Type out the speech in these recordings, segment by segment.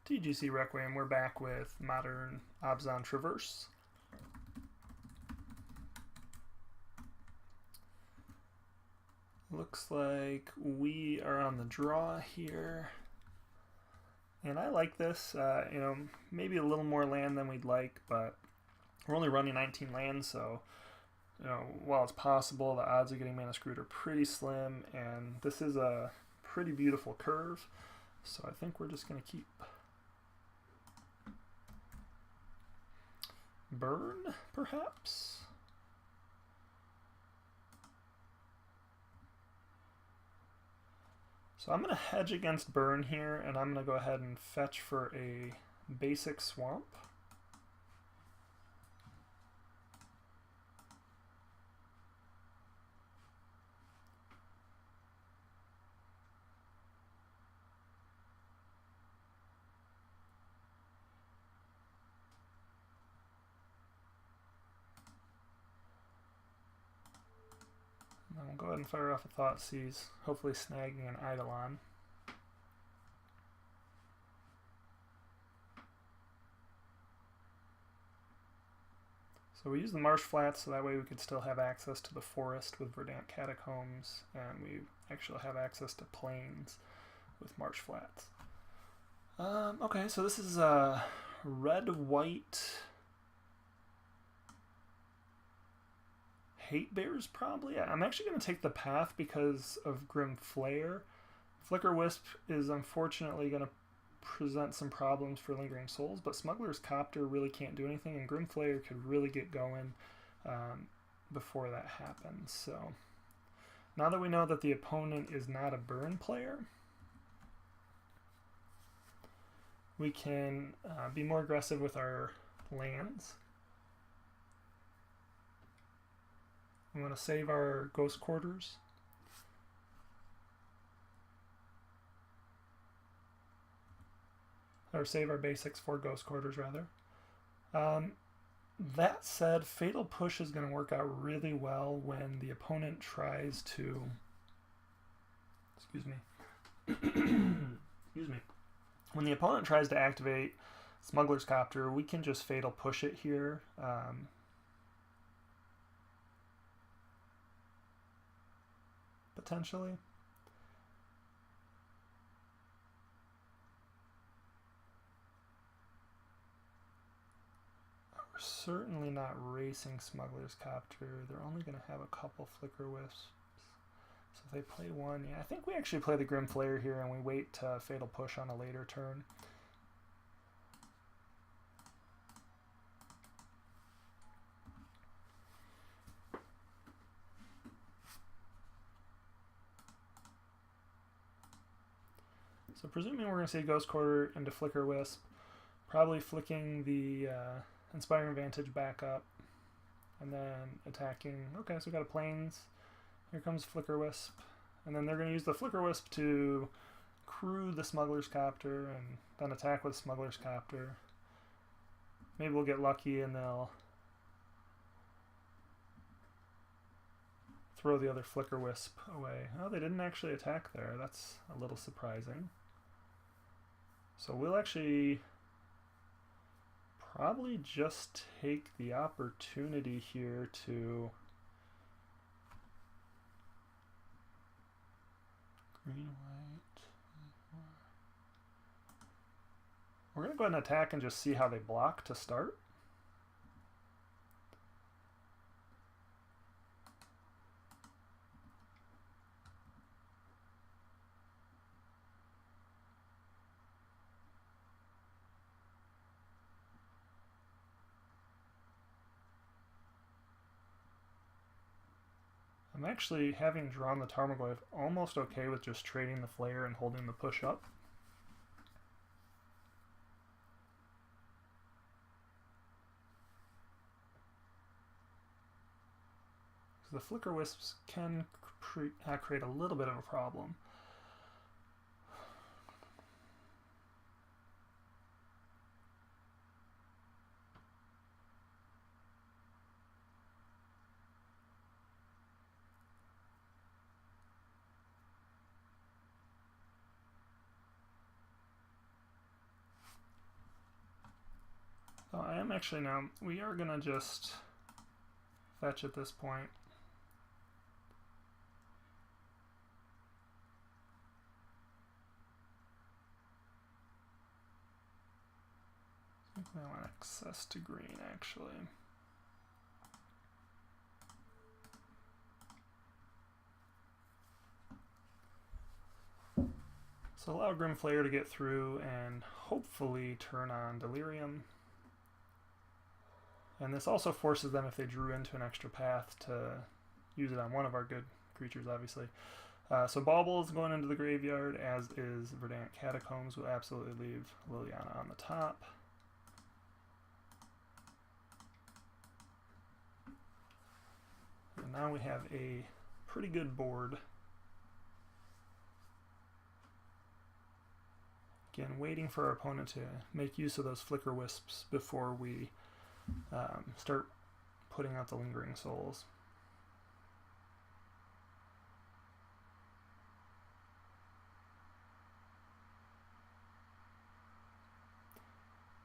TGCRequiem, we're back with modern Abzan Traverse. Looks like we are on the draw here. And I like this, maybe a little more land than we'd like, but we're only running 19 lands, so while it's possible, the odds of getting mana screwed are pretty slim, and this is a pretty beautiful curve, so I think we're just going to keep. Burn, perhaps? So I'm going to hedge against burn here, and I'm going to go ahead and fetch for a basic swamp. And then we'll go ahead and fire off a Thoughtseize, hopefully snagging an Eidolon. So we use the marsh flats so that way we could still have access to the forest with Verdant Catacombs, and we actually have access to plains with marsh flats. Okay, so this is red-white Hatebears, probably. I'm actually going to take the path because of Grim Flare. Flicker Wisp is unfortunately going to present some problems for Lingering Souls, but Smuggler's Copter really can't do anything, and Grim Flare could really get going before that happens. So now that we know that the opponent is not a burn player, we can be more aggressive with our lands. We want to save our Ghost Quarters. Or save our basics for Ghost Quarters, rather. That said, Fatal Push is going to work out really well when the opponent tries to... Excuse me. Excuse me. When the opponent tries to activate Smuggler's Copter, we can just Fatal Push it here. Potentially. We're certainly not racing Smuggler's Copter. They're only going to have a couple Flicker Wisps. So if they play one, yeah, I think we actually play the Grim Flare here and we wait to Fatal Push on a later turn. So presuming we're going to say Ghost Quarter into Flicker Wisp, probably flicking the Inspiring Vantage back up, and then attacking. Okay, so we got a Plains. Here comes Flicker Wisp, and then they're going to use the Flicker Wisp to crew the Smuggler's Copter, and then attack with Smuggler's Copter. Maybe we'll get lucky and they'll throw the other Flicker Wisp away. Oh, they didn't actually attack there. That's a little surprising. So we'll actually probably just take the opportunity here to green, white. We're going to go ahead and attack and just see how they block to start. I'm actually, having drawn the Tarmogoyf, almost okay with just trading the Flare and holding the push up. The Flicker Wisps can create a little bit of a problem. am actually now, we are going to just fetch at this point. I think I want access to green actually. So allow Grimflayer to get through and hopefully turn on Delirium. And this also forces them, if they drew into an extra path, to use it on one of our good creatures, obviously. So Bauble is going into the graveyard, as is Verdant Catacombs. Will absolutely leave Liliana on the top. And now we have a pretty good board. Again, waiting for our opponent to make use of those Flicker Wisps before we start putting out the Lingering Souls.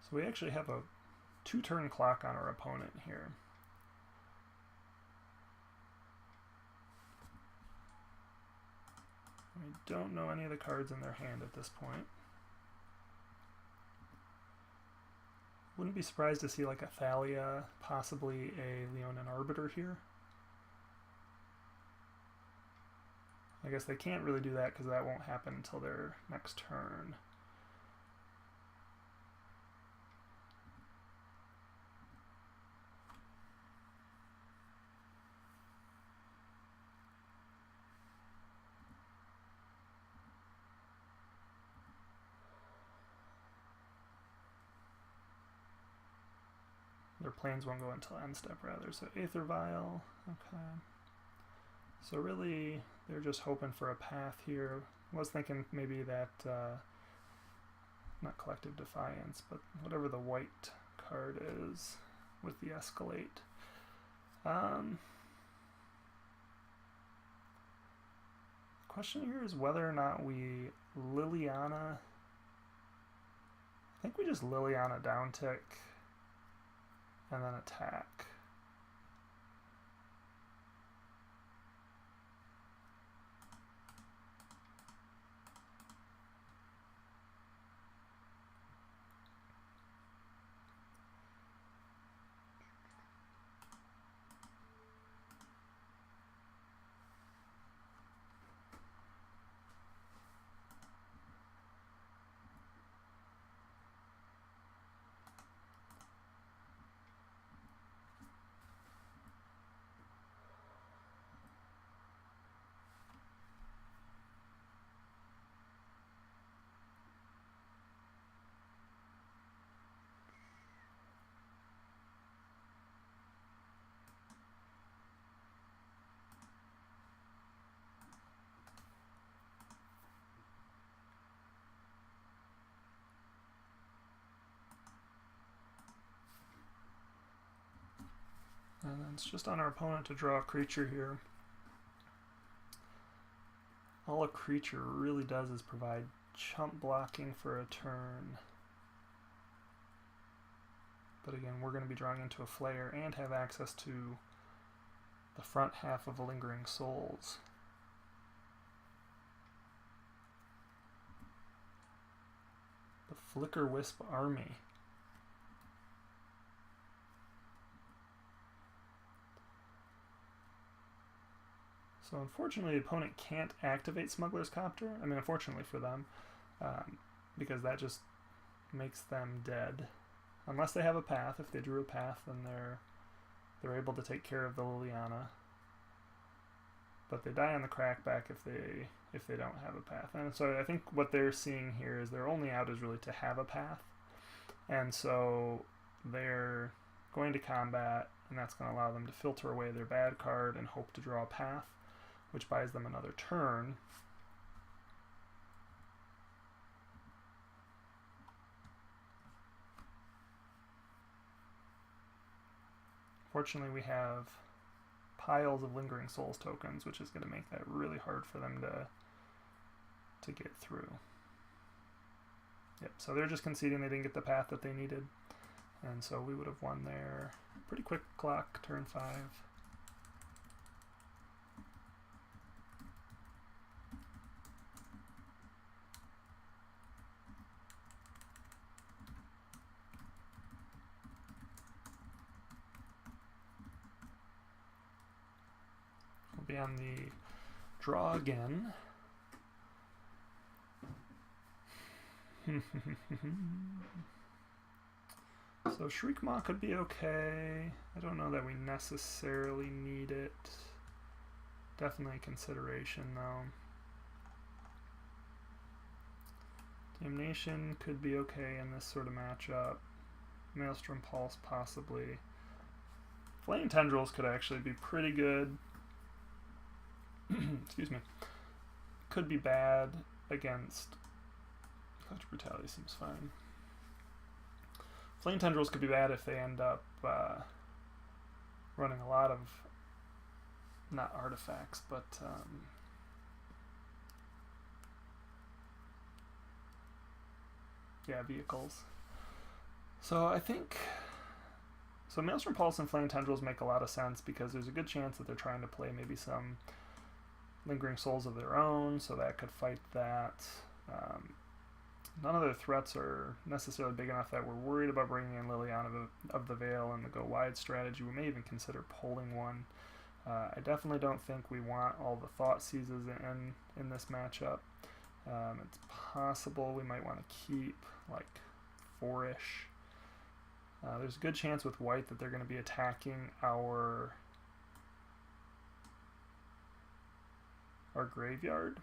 So we actually have a 2-turn clock on our opponent here. We don't know any of the cards in their hand at this point. Wouldn't be surprised to see like a Thalia, possibly a Leonin Arbiter here. I guess they can't really do that because that won't happen until their next turn. Their planes won't go until end step rather, so Aether Vial, okay. So really, they're just hoping for a path here. I was thinking maybe that, not Collective Defiance, but whatever the white card is with the Escalate. Question here is whether or not we Liliana, I think we just Liliana down tick and then attack. And then it's just on our opponent to draw a creature here. All a creature really does is provide chump blocking for a turn. But again, we're going to be drawing into a Flayer and have access to the front half of Lingering Souls. The Flicker Wisp Army. So unfortunately, the opponent can't activate Smuggler's Copter. I mean, unfortunately for them, because that just makes them dead. Unless they have a path. If they drew a path, then they're able to take care of the Liliana. But they die on the Crackback if they don't have a path. And so I think what they're seeing here is their only out is really to have a path. And so they're going to combat, and that's going to allow them to filter away their bad card and hope to draw a path, which buys them another turn. Fortunately, we have piles of Lingering Souls tokens, which is going to make that really hard for them to get through. Yep, so they're just conceding they didn't get the path that they needed. And so we would have won there. Pretty quick clock, turn 5. We'll be on the draw again. So Shriekmaw could be okay. I don't know that we necessarily need it. Definitely consideration though. Damnation could be okay in this sort of matchup. Maelstrom Pulse possibly. Flame Tendrils could actually be pretty good. Excuse me. Could be bad against... Clutch Brutality seems fine. Flame Tendrils could be bad if they end up running a lot of, not artifacts, but yeah, vehicles. So I think, so Maelstrom Pulse and Flame Tendrils make a lot of sense because there's a good chance that they're trying to play maybe some Lingering Souls of their own, so that could fight that. None of their threats are necessarily big enough that we're worried about bringing in Liliana of the Veil and the go wide strategy. We may even consider pulling one. I definitely don't think we want all the Thought Seizes in this matchup. It's possible we might want to keep like 4-ish. There's a good chance with white that they're going to be attacking our graveyard.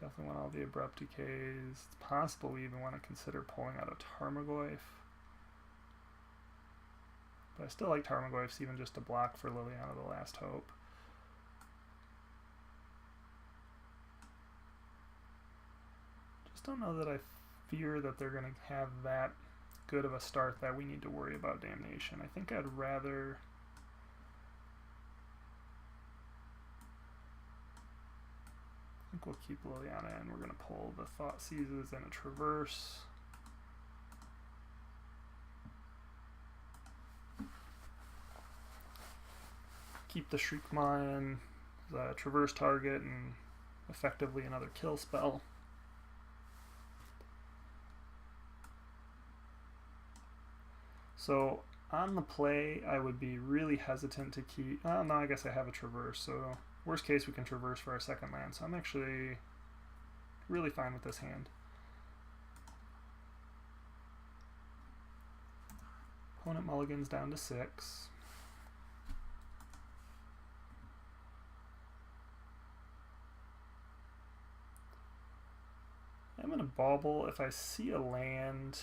Definitely want all the Abrupt Decays. It's possible we even want to consider pulling out a Tarmogoyf. But I still like Tarmogoyfs even just to block for Liliana the Last Hope. Just don't know that I fear that they're going to have that good of a start that we need to worry about Damnation. I think I'd rather... I think we'll keep Liliana and we're going to pull the Thought Seizes and a Traverse. Keep the Shriekmaw in, the Traverse target, and effectively another kill spell. So on the play, I would be really hesitant to keep... Oh, no, I guess I have a Traverse, so... Worst case, we can Traverse for our second land, so I'm actually really fine with this hand. Opponent mulligans down to 6. I'm going to bauble if I see a land.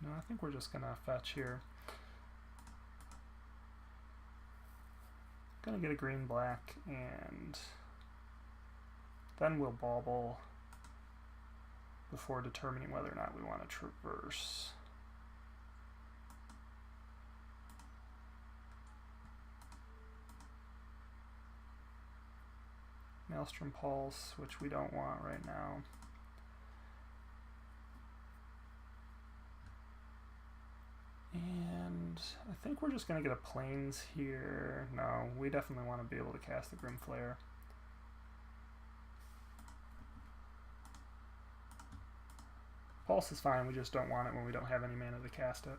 No, I think we're just going to fetch here. Going to get a green-black, and then we'll bauble before determining whether or not we want to Traverse. Maelstrom Pulse, which we don't want right now. And I think we're just going to get a Plains here. No, we definitely want to be able to cast the Grim Flare. Pulse is fine, we just don't want it when we don't have any mana to cast it.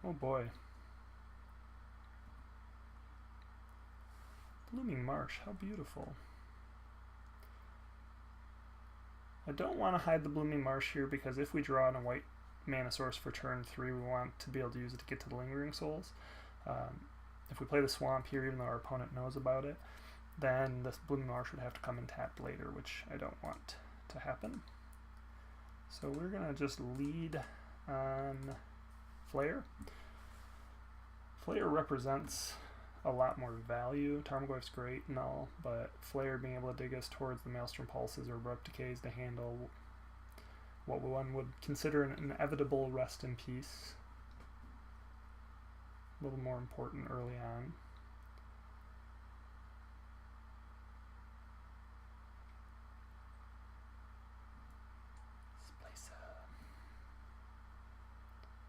Oh boy. Blooming Marsh, how beautiful. I don't want to hide the Blooming Marsh here because if we draw in a white mana source for turn 3, we want to be able to use it to get to the Lingering Souls. If we play the Swamp here, even though our opponent knows about it, then this Blooming Marsh would have to come in tapped later, which I don't want to happen. So we're going to just lead on Flare. Flare represents a lot more value. Tarmogoyf's great and all, but Flare being able to dig us towards the Maelstrom Pulses or Abrupt Decays to handle what one would consider an inevitable rest in peace a little more important early on.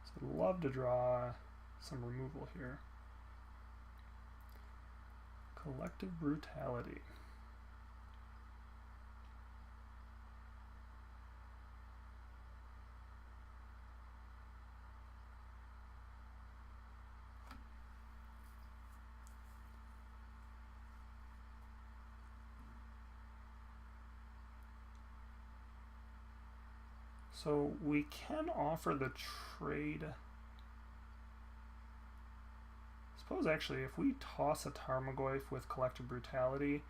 So I'd love to draw some removal here. Collective Brutality. So we can offer the trade. Suppose actually if we toss a Tarmogoyf with Collective Brutality,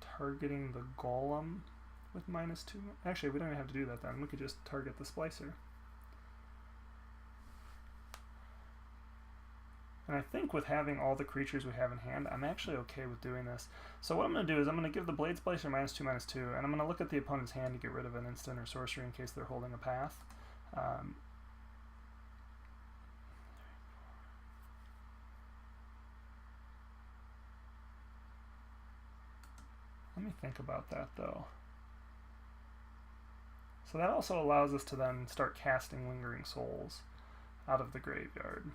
targeting the Golem with -2. Actually, we don't even have to do that then. We could just target the Splicer. And I think with having all the creatures we have in hand, I'm actually okay with doing this. So what I'm going to do is I'm going to give the Blade Splicer -2/-2, and I'm going to look at the opponent's hand to get rid of an instant or sorcery in case they're holding a path. Let me think about that though. So that also allows us to then start casting Lingering Souls out of the graveyard.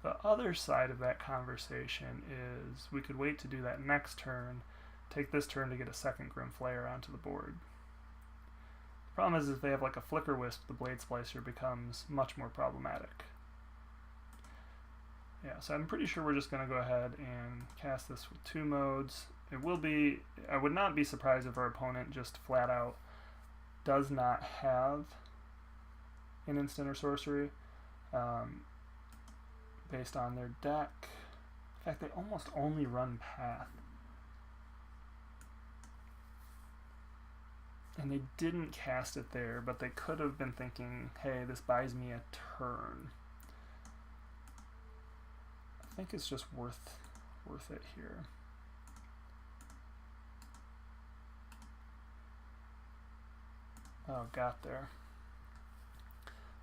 The other side of that conversation is we could wait to do that next turn, take this turn to get a second Grim Flayer onto the board. The problem is if they have like a Flicker Wisp, the Blade Splicer becomes much more problematic. Yeah, so I'm pretty sure we're just going to go ahead and cast this with 2 modes. It will be, I would not be surprised if our opponent just flat out does not have an instant or sorcery. Based on their deck. In fact, they almost only run Path. And they didn't cast it there, but they could have been thinking, hey, this buys me a turn. I think it's just worth it here. Oh, got there.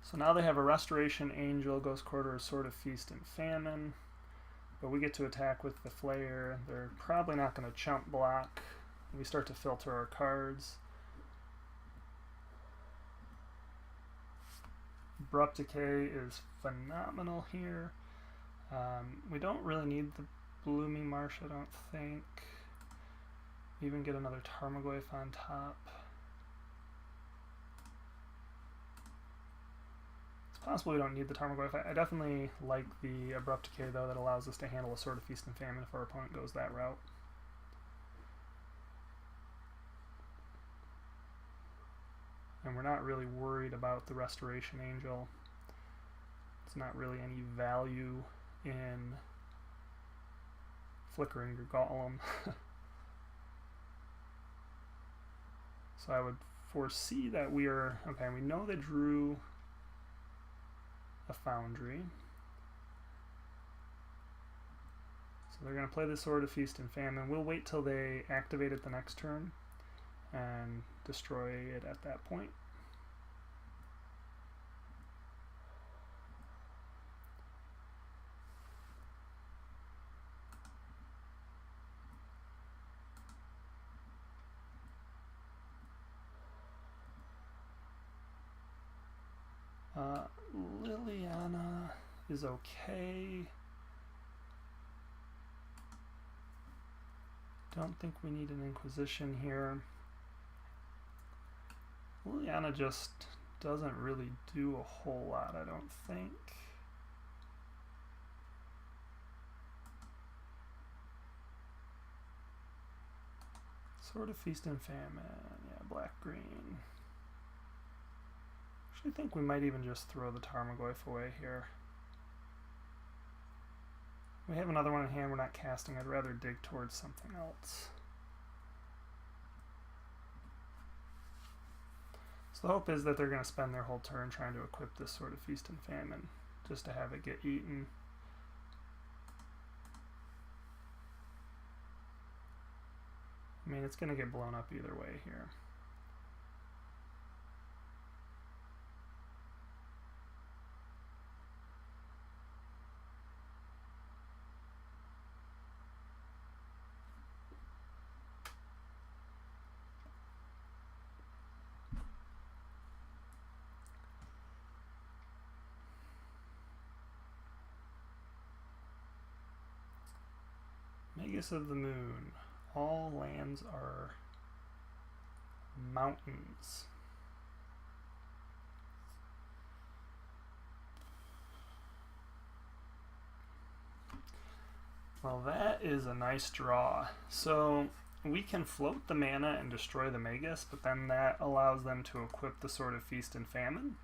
So now they have a Restoration Angel, Ghost Quarter, a Sword of Feast and Famine. But we get to attack with the Flayer. They're probably not going to chump block. We start to filter our cards. Abrupt Decay is phenomenal here. We don't really need the Blooming Marsh, I don't think. Even get another Tarmogoyf on top. Possibly we don't need the Tarmogoyf. I definitely like the Abrupt Decay though, that allows us to handle a Sword of Feast and Famine if our opponent goes that route. And we're not really worried about the Restoration Angel. It's not really any value in flickering your Golem. So I would foresee that we are, okay, we know they drew a Foundry. So they're going to play the Sword of Feast and Famine. We'll wait till they activate it the next turn and destroy it at that point. Liliana is okay. Don't think we need an Inquisition here. Liliana just doesn't really do a whole lot, I don't think. Sword of Feast and Famine, yeah, black-green. I think we might even just throw the Tarmogoyf away here. We have another one in hand we're not casting. I'd rather dig towards something else. So the hope is that they're going to spend their whole turn trying to equip this Sword of Feast and Famine, just to have it get eaten. I mean, it's going to get blown up either way here. Magus of the Moon. All lands are mountains. Well, that is a nice draw. So we can float the mana and destroy the Magus, but then that allows them to equip the Sword of Feast and Famine.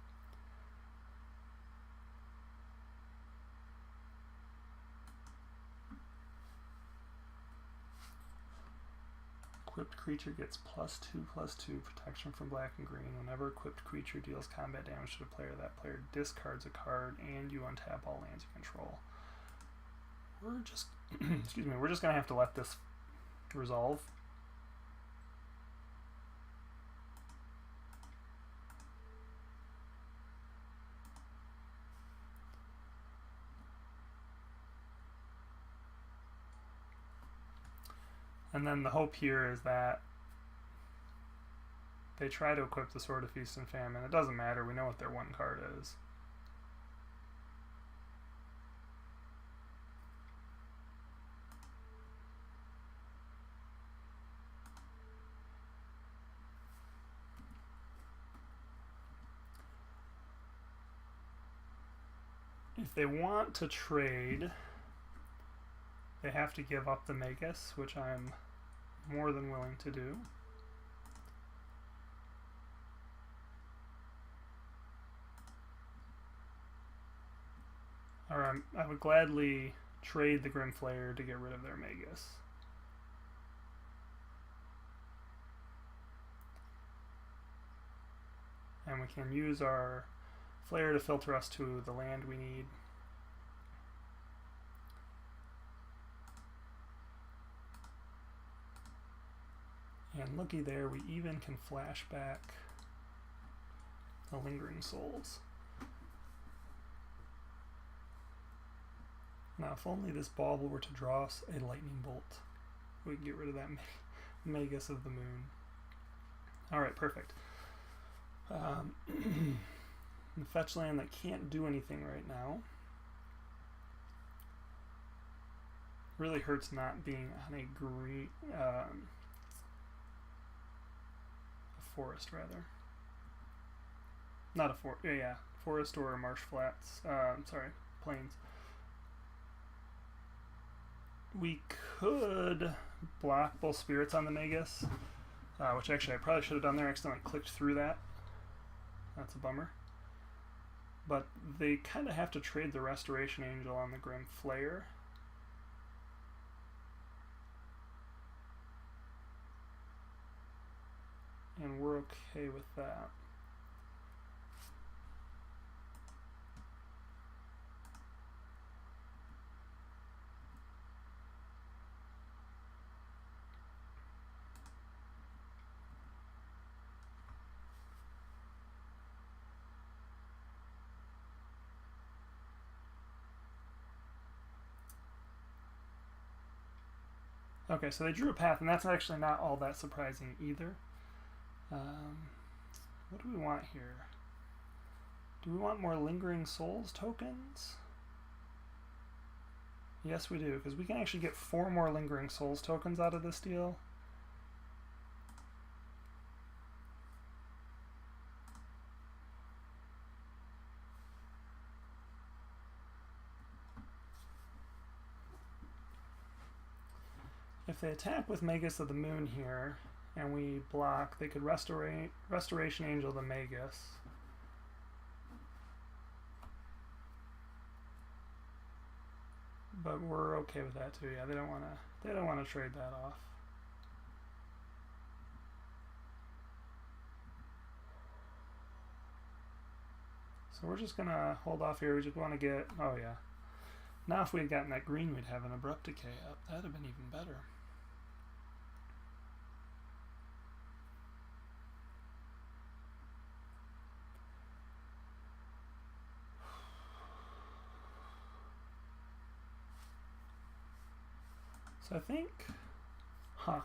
Equipped creature gets +2/+2 protection from black and green. Whenever equipped creature deals combat damage to the player, that player discards a card and you untap all lands you control. We're just excuse me, we're just gonna have to let this resolve. And then the hope here is that they try to equip the Sword of Feast and Famine. It doesn't matter, we know what their one card is. If they want to trade, they have to give up the Magus, which I'm more than willing to do. Or I would gladly trade the Grimflayer to get rid of their Magus. And we can use our Flare to filter us to the land we need. And looky there, we even can flash back the Lingering Souls. Now, if only this bauble were to draw us a lightning bolt, we could get rid of that Magus of the Moon. Alright, perfect. The fetch land that can't do anything right now. Really hurts not being on a green, a forest rather. Not a forest, yeah, forest or a marsh flats, sorry, plains. We could block both spirits on the Magus, which actually I probably should have done there. I accidentally clicked through that. That's a bummer. But they kind of have to trade the Restoration Angel on the Grimflayer. And we're okay with that. Okay, so they drew a path, and that's actually not all that surprising either. What do we want here? Do we want more Lingering Souls tokens? Yes, we do, because we can actually get 4 more Lingering Souls tokens out of this deal. If they attack with Magus of the Moon here, and we block, they could Restoration Angel the Magus. But we're okay with that too. Yeah, they don't want to trade that off. So we're just gonna hold off here. We just want to get, oh yeah. Now if we had gotten that green, we'd have an Abrupt Decay up. That'd have been even better. So I think, so I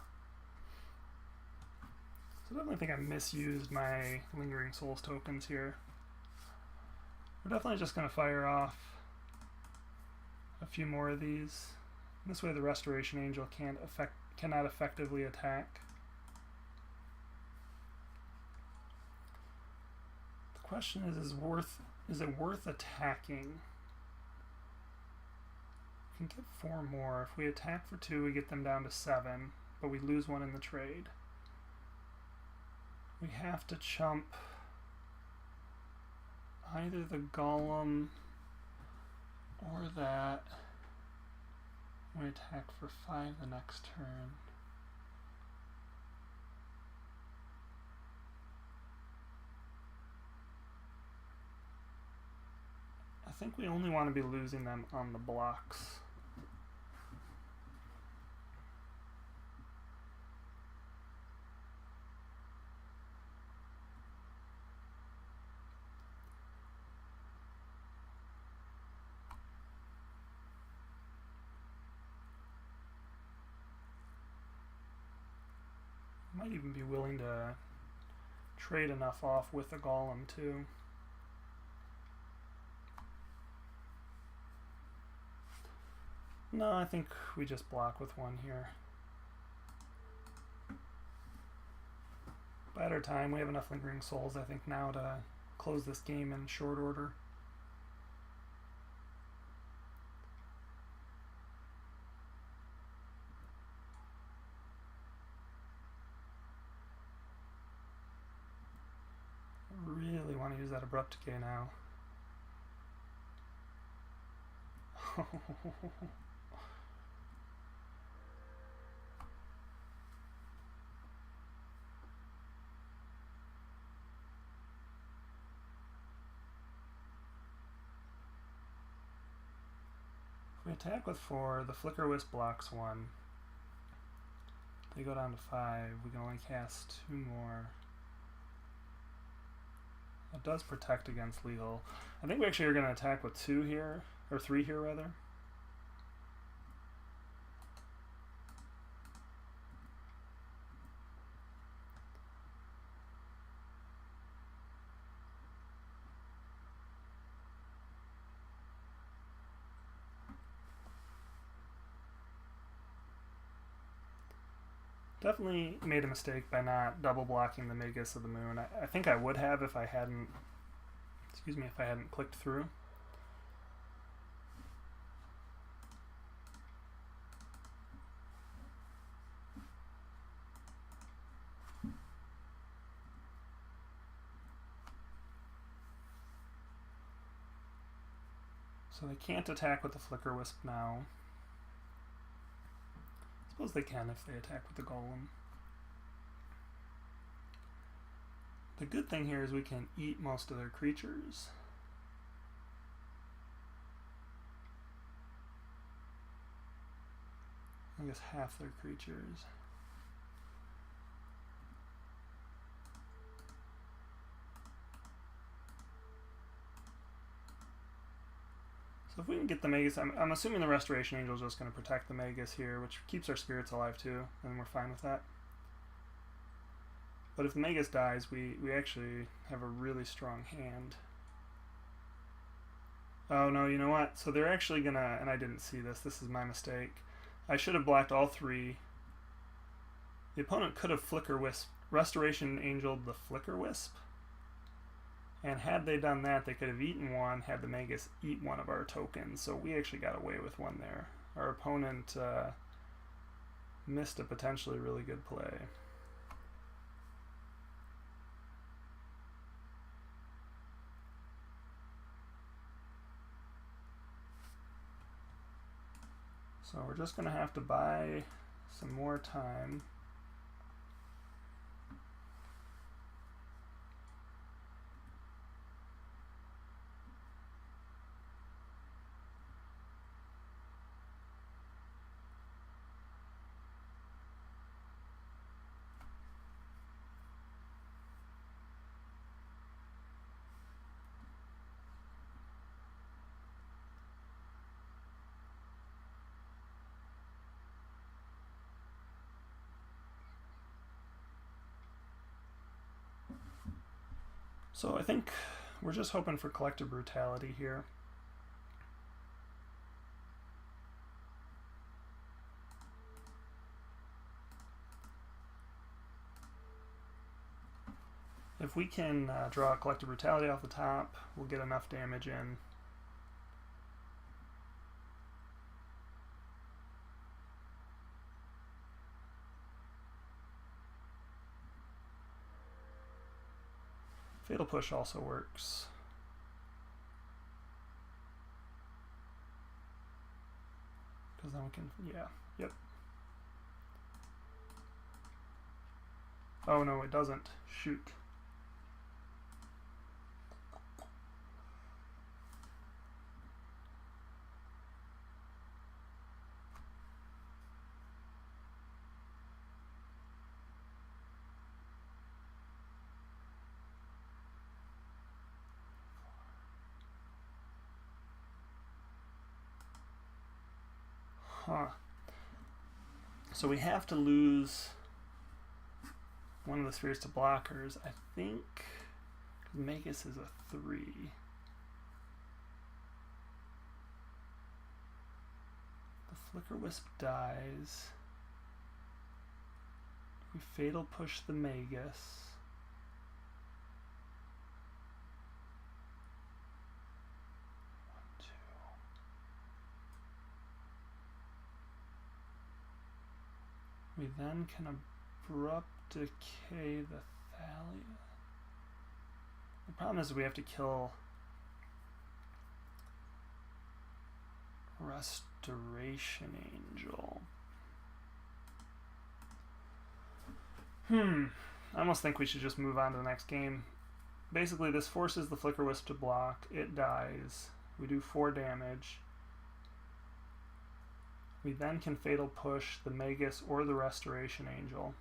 definitely think I misused my Lingering Souls tokens here. We're definitely just going to fire off a few more of these. This way the Restoration Angel cannot effectively attack. The question is it worth attacking? We can get 4 more. If we attack for 2, we get them down to 7, but we lose 1 in the trade. We have to chump either the Golem or that. We attack for 5 the next turn. I think we only want to be losing them on the blocks. Might even be willing to trade enough off with the Golem too. No, I think we just block with 1 here. Better time. We have enough Lingering Souls, I think, now to close this game in short order. Really want to use that Abrupt Decay now. If we attack with 4, the Flicker Wisp blocks 1. They go down to 5. We can only cast 2 more. That does protect against lethal. I think we actually are going to attack with 2 here, or 3 here rather. Definitely made a mistake by not double blocking the Magus of the Moon. I think I would have if I hadn't, if I hadn't clicked through. So they can't attack with the Flicker Wisp now. I suppose they can if they attack with the Golem. The good thing here is we can eat most of their creatures. I guess half their creatures. So if we can get the Magus, I'm assuming the Restoration Angel is just going to protect the Magus here, which keeps our spirits alive too, and we're fine with that. But if the Magus dies, we actually have a really strong hand. Oh no, you know what? So they're actually gonna, and I didn't see this, this is my mistake. I should have blocked all 3. The opponent could have Flicker Wisp, Restoration Angeled the Flicker Wisp. And had they done that, they could have eaten 1, had the Magus eat 1 of our tokens. So we actually got away with 1 there. Our opponent missed a potentially really good play. So we're just going to have to buy some more time. So I think we're just hoping for Collective Brutality here. If we can draw Collective Brutality off the top, we'll get enough damage in. Fatal Push also works. Because then we can, yeah, yep. Oh no, it doesn't. Shoot. Huh. So we have to lose one of the spheres to blockers. I think Magus is a 3. The Flicker Wisp dies. We Fatal Push the Magus. We then can Abrupt Decay the Thalia. The problem is we have to kill Restoration Angel. I almost think we should just move on to the next game. Basically, this forces the Flicker Wisp to block. It dies. We do 4 damage. We then can Fatal Push the Magus or the Restoration Angel.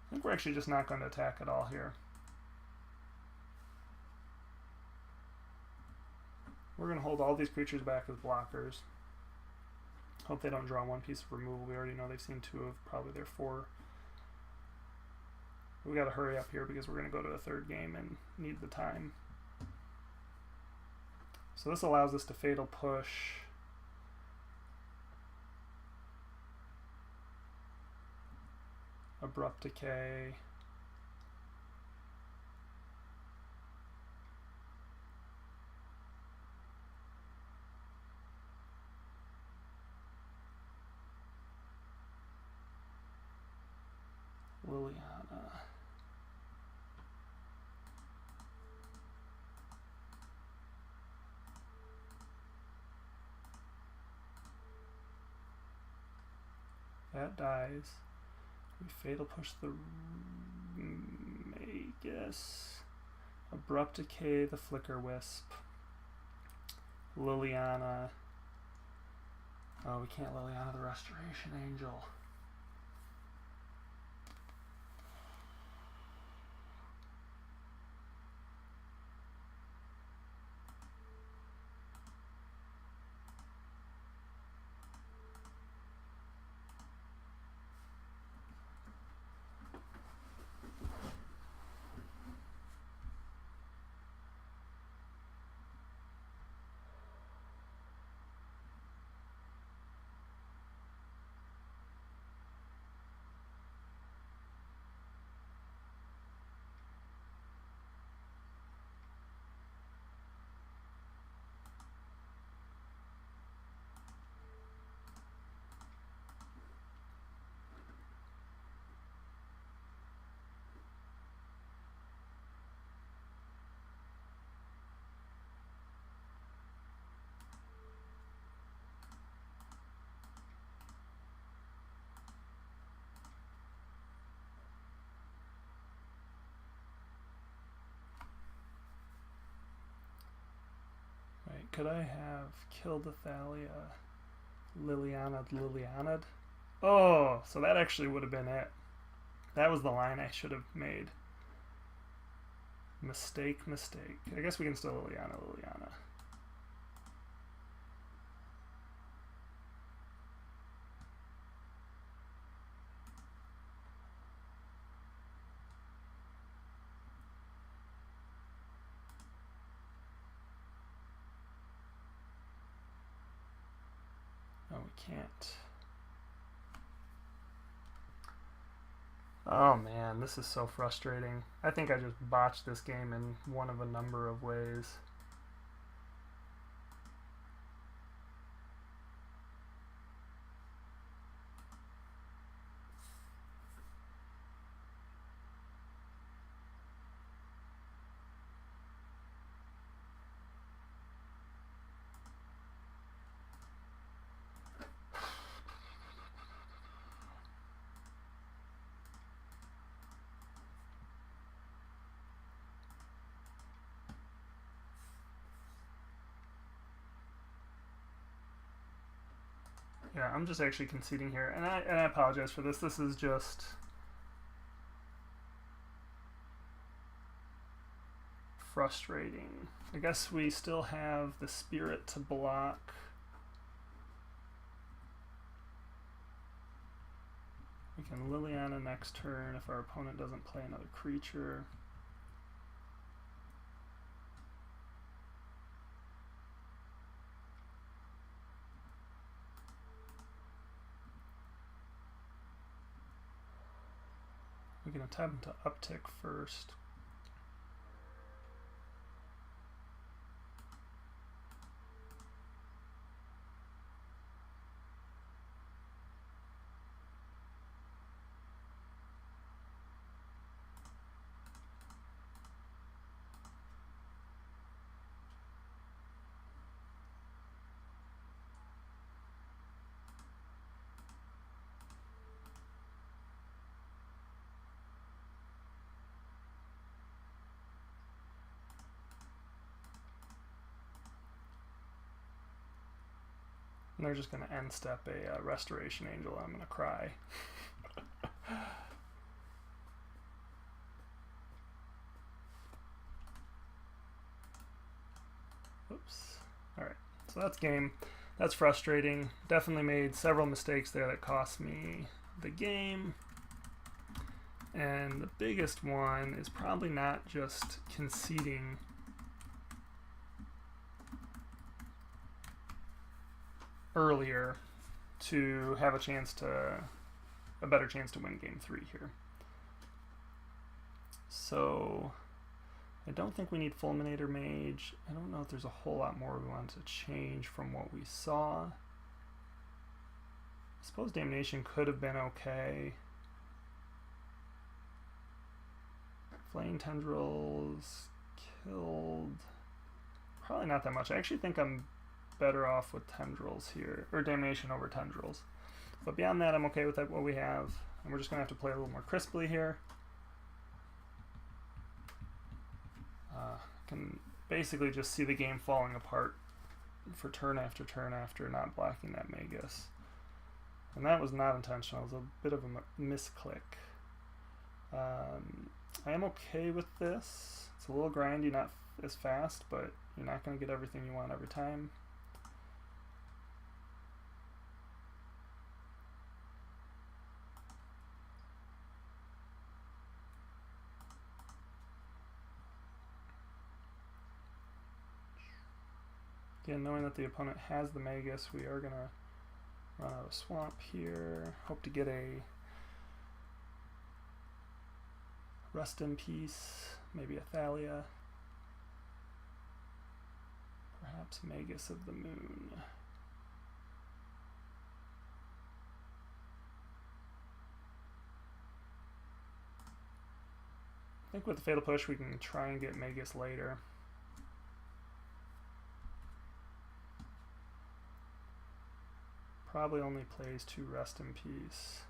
I think we're actually just not going to attack at all here. We're going to hold all these creatures back as blockers. Hope they don't draw 1 piece of removal. We already know they've seen 2 of probably their 4. We got to hurry up here because we're going to go to a 3rd game and need the time. So this allows us to Fatal Push Abrupt Decay, Liliana. That dies. We Fatal Push the Magus. Abrupt Decay the Flicker Wisp. Liliana. Oh, we can't Liliana the Restoration Angel. Could I have killed the Thalia, Liliana? Oh, so that actually would have been it. That was the line I should have made. Mistake. I guess we can still Liliana. can't. Oh man, this is so frustrating. I think I just botched this game in one of a number of ways. Yeah, I'm just actually conceding here, and I apologize for this. This is just frustrating. I guess we still have the spirit to block. We can Liliana next turn if our opponent doesn't play another creature. We can attempt to uptick first. And they're just going to end step a Restoration Angel. I'm going to cry. Oops. Alright, so that's game. That's frustrating. Definitely made several mistakes there that cost me the game. And the biggest one is probably not just conceding earlier to have a better chance to win game 3 here. So I don't think we need Fulminator Mage. I don't know if there's a whole lot more we want to change from what we saw. I suppose Damnation could have been okay. Flame Tendrils killed. Probably not that much. I actually think I'm better off with Tendrils here, or Damnation over Tendrils. But beyond that, I'm okay with what we have, and we're just going to have to play a little more crisply here. Can basically just see the game falling apart for turn after not blocking that Magus. And that was not intentional. It was a bit of a misclick. I am okay with this. It's a little grindy, not as fast, but you're not going to get everything you want every time. Again, knowing that the opponent has the Magus, we are going to run out of swamp here. Hope to get a Rest in Peace, maybe a Thalia. Perhaps Magus of the Moon. I think with the Fatal Push we can try and get Magus later. Probably only plays 2 Rest in Peace.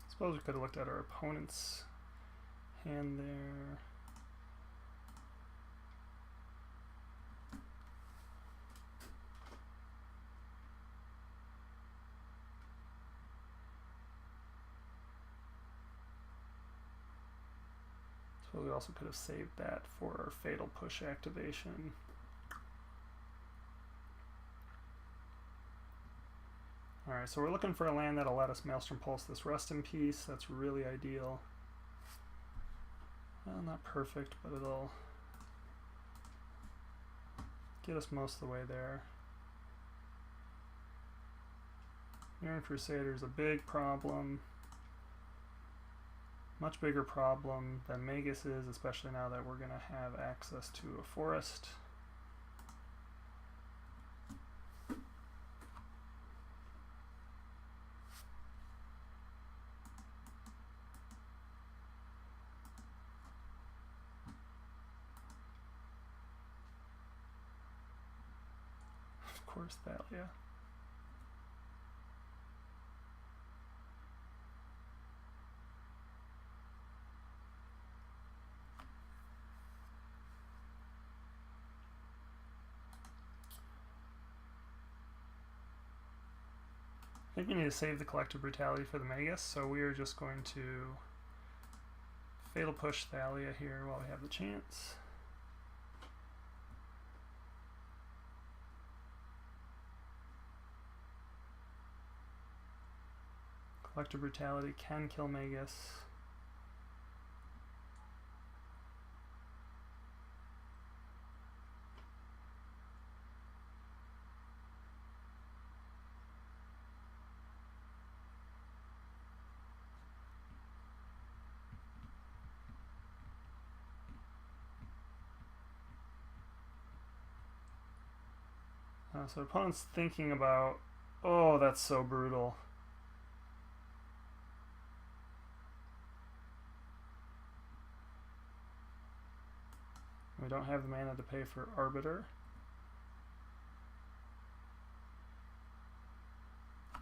Suppose we could have looked at our opponent's hand there. So we also could have saved that for our Fatal Push activation. Alright, so we're looking for a land that'll let us Maelstrom Pulse this Rest in Peace. That's really ideal. well, not perfect, but it'll get us most of the way there. Mirran Crusader is a big problem. Much bigger problem than Magus is, especially now that we're going to have access to a forest. Of course, Thalia. I think we need to save the Collective Brutality for the Magus, so we are just going to Fatal Push Thalia here while we have the chance. Collective Brutality can kill Magus. So opponent's thinking about, oh, that's so brutal. We don't have the mana to pay for Arbiter.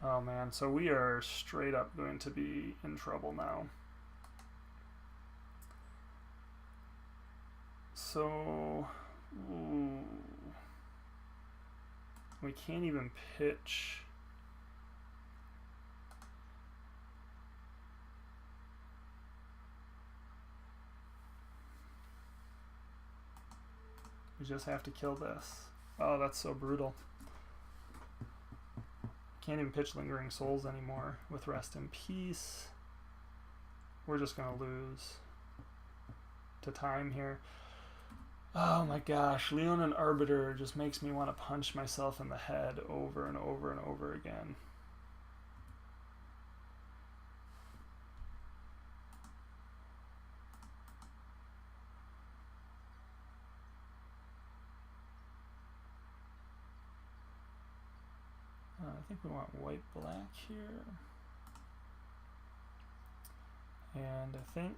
Oh man, so we are straight up going to be in trouble now. So, ooh. We can't even pitch. We just have to kill this. Oh, that's so brutal. Can't even pitch Lingering Souls anymore with Rest in Peace. We're just gonna lose to time here. Oh my gosh, Leonin Arbiter just makes me want to punch myself in the head over and over and over again. I think we want white-black here. And I think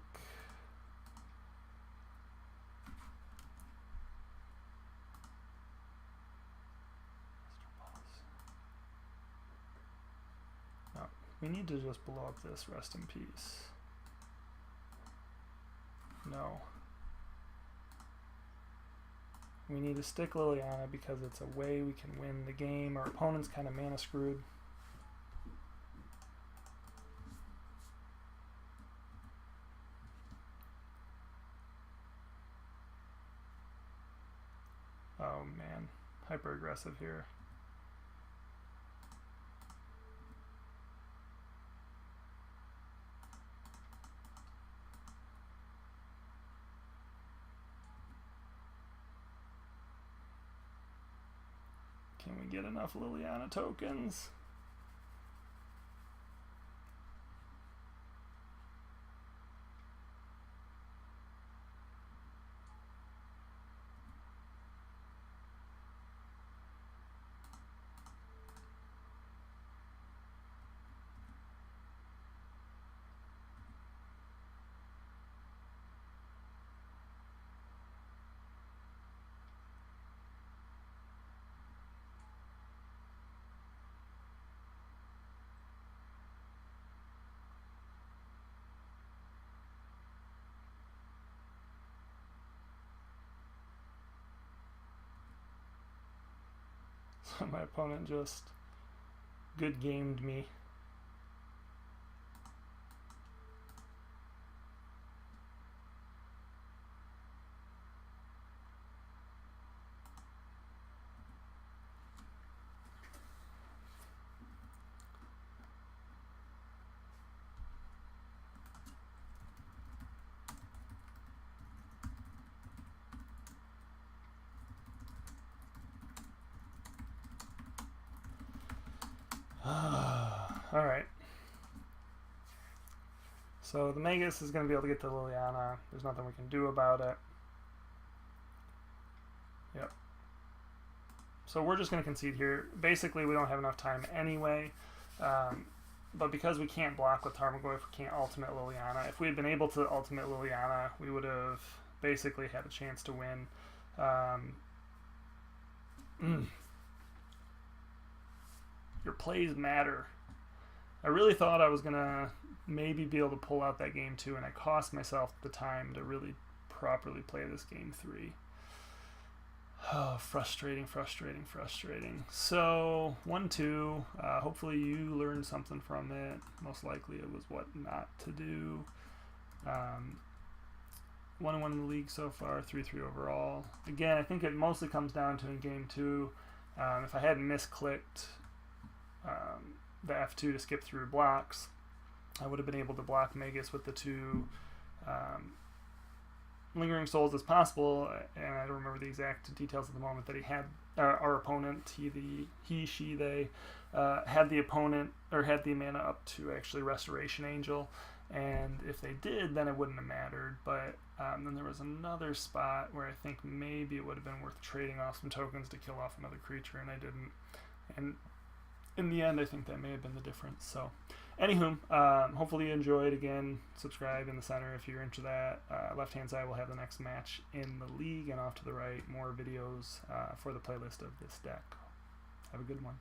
no, we need to just blow up this Rest in Peace. No. We need to stick Liliana because it's a way we can win the game. Our opponent's kind of mana screwed. Oh man, hyper aggressive here. Can we get enough Liliana tokens? So my opponent just good gamed me. Alright. So the Magus is going to be able to get to Liliana. There's nothing we can do about it. Yep. So we're just going to concede here. Basically, we don't have enough time anyway. But because we can't block with Tarmogoyf, we can't ultimate Liliana. If we had been able to ultimate Liliana, we would have basically had a chance to win. Your plays matter. I really thought I was going to maybe be able to pull out that game 2, and I cost myself the time to really properly play this game 3. Oh, frustrating. So, 1-2. Hopefully you learned something from it. Most likely it was what not to do. 1-1 in the league so far, 3-3 overall. Again, I think it mostly comes down to in game 2. If I hadn't misclicked the F2 to skip through blocks, I would have been able to block Magus with the 2 Lingering Souls as possible, and I don't remember the exact details at the moment that he had, our opponent, they had the opponent, or had the mana up to actually Restoration Angel, and if they did, then it wouldn't have mattered, but then there was another spot where I think maybe it would have been worth trading off some tokens to kill off another creature, and I didn't, and in the end, I think that may have been the difference. So, anywho, hopefully you enjoyed. Again, subscribe in the center if you're into that. Left-hand side will have the next match in the league, and off to the right, more videos for the playlist of this deck. Have a good one.